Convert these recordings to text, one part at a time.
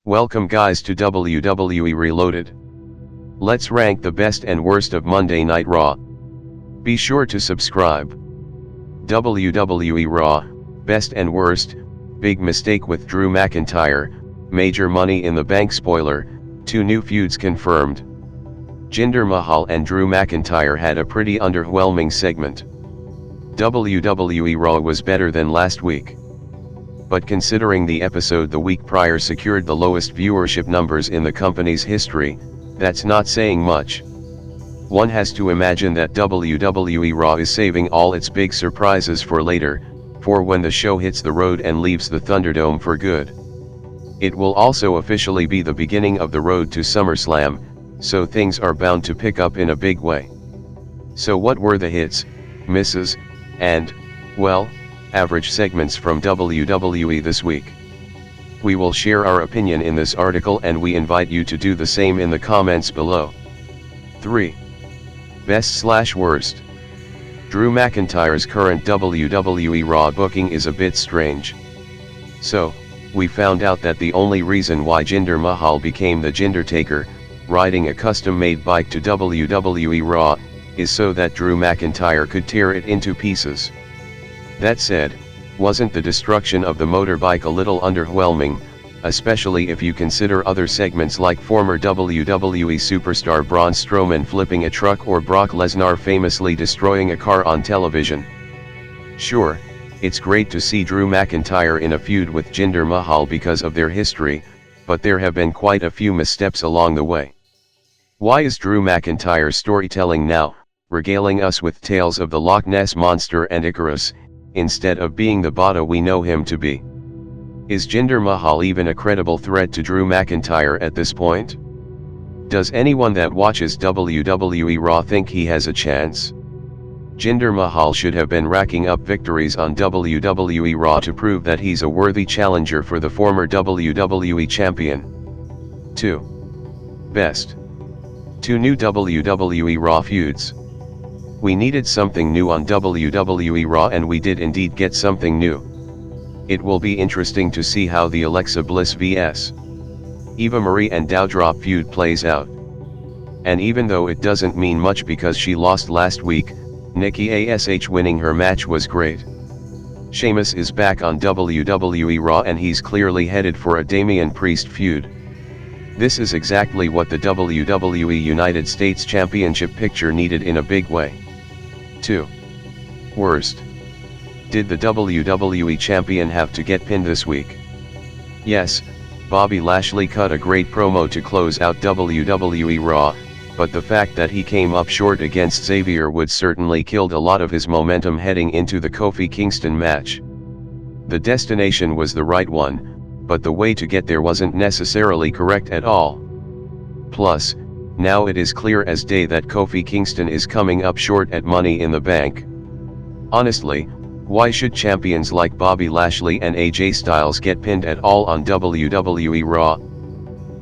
Welcome guys to WWE Reloaded. Let's rank the best and worst of Monday Night Raw. Be sure to subscribe. WWE RAW, best and worst, big mistake with Drew McIntyre, major Money in the Bank spoiler, 2 new feuds confirmed. Jinder Mahal and Drew McIntyre had a pretty underwhelming segment. WWE RAW was better than last week. But considering the episode the week prior secured the lowest viewership numbers in the company's history, that's not saying much. One has to imagine that WWE RAW is saving all its big surprises for later, for when the show hits the road and leaves the Thunderdome for good. It will also officially be the beginning of the road to SummerSlam, so things are bound to pick up in a big way. So what were the hits, misses, and, well, average segments from WWE this week? We will share our opinion in this article and we invite you to do the same in the comments below. 3. Best/worst. Drew McIntyre's current WWE Raw booking is a bit strange. So, we found out that the only reason why Jinder Mahal became the Jindertaker, riding a custom-made bike to WWE Raw, is so that Drew McIntyre could tear it into pieces. That said, wasn't the destruction of the motorbike a little underwhelming, especially if you consider other segments like former WWE superstar Braun Strowman flipping a truck or Brock Lesnar famously destroying a car on television? Sure, it's great to see Drew McIntyre in a feud with Jinder Mahal because of their history, but there have been quite a few missteps along the way. Why is Drew McIntyre's storytelling now, regaling us with tales of the Loch Ness Monster and Icarus, instead of being the Bada we know him to be? Is Jinder Mahal even a credible threat to Drew McIntyre at this point? Does anyone that watches WWE Raw think he has a chance? Jinder Mahal should have been racking up victories on WWE Raw to prove that he's a worthy challenger for the former WWE champion. 2. Best. 2 new WWE Raw feuds. We needed something new on WWE Raw and we did indeed get something new. It will be interesting to see how the Alexa Bliss vs. Eva Marie and Doudrop feud plays out. And even though it doesn't mean much because she lost last week, Nikki ASH winning her match was great. Sheamus is back on WWE Raw and he's clearly headed for a Damian Priest feud. This is exactly what the WWE United States Championship picture needed in a big way. 2. Worst. Did the WWE Champion have to get pinned this week? Yes, Bobby Lashley cut a great promo to close out WWE Raw, but the fact that he came up short against Xavier Woods certainly killed a lot of his momentum heading into the Kofi Kingston match. The destination was the right one, but the way to get there wasn't necessarily correct at all. Plus, now it is clear as day that Kofi Kingston is coming up short at Money in the Bank. Honestly, why should champions like Bobby Lashley and AJ Styles get pinned at all on WWE Raw?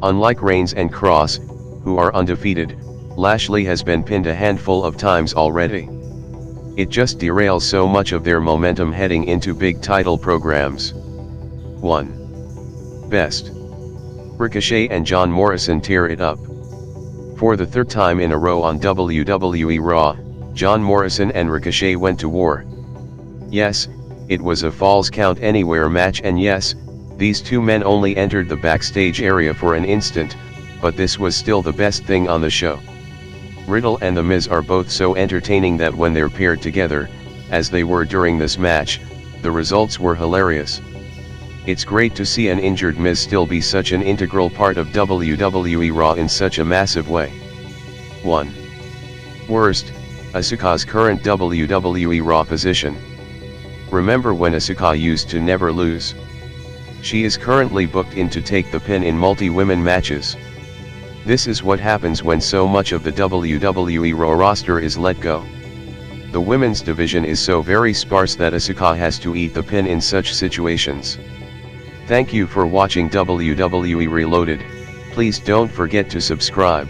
Unlike Reigns and Cross, who are undefeated, Lashley has been pinned a handful of times already. It just derails so much of their momentum heading into big title programs. 1. Best. Ricochet and John Morrison tear it up. For the third time in a row on WWE Raw, John Morrison and Ricochet went to war. Yes, it was a Falls Count Anywhere match and yes, these two men only entered the backstage area for an instant, but this was still the best thing on the show. Riddle and The Miz are both so entertaining that when they're paired together, as they were during this match, the results were hilarious. It's great to see an injured Miz still be such an integral part of WWE Raw in such a massive way. 1. Worst, Asuka's current WWE Raw position. Remember when Asuka used to never lose? She is currently booked in to take the pin in multi-women matches. This is what happens when so much of the WWE Raw roster is let go. The women's division is so very sparse that Asuka has to eat the pin in such situations. Thank you for watching WWE Reloaded. Please don't forget to subscribe.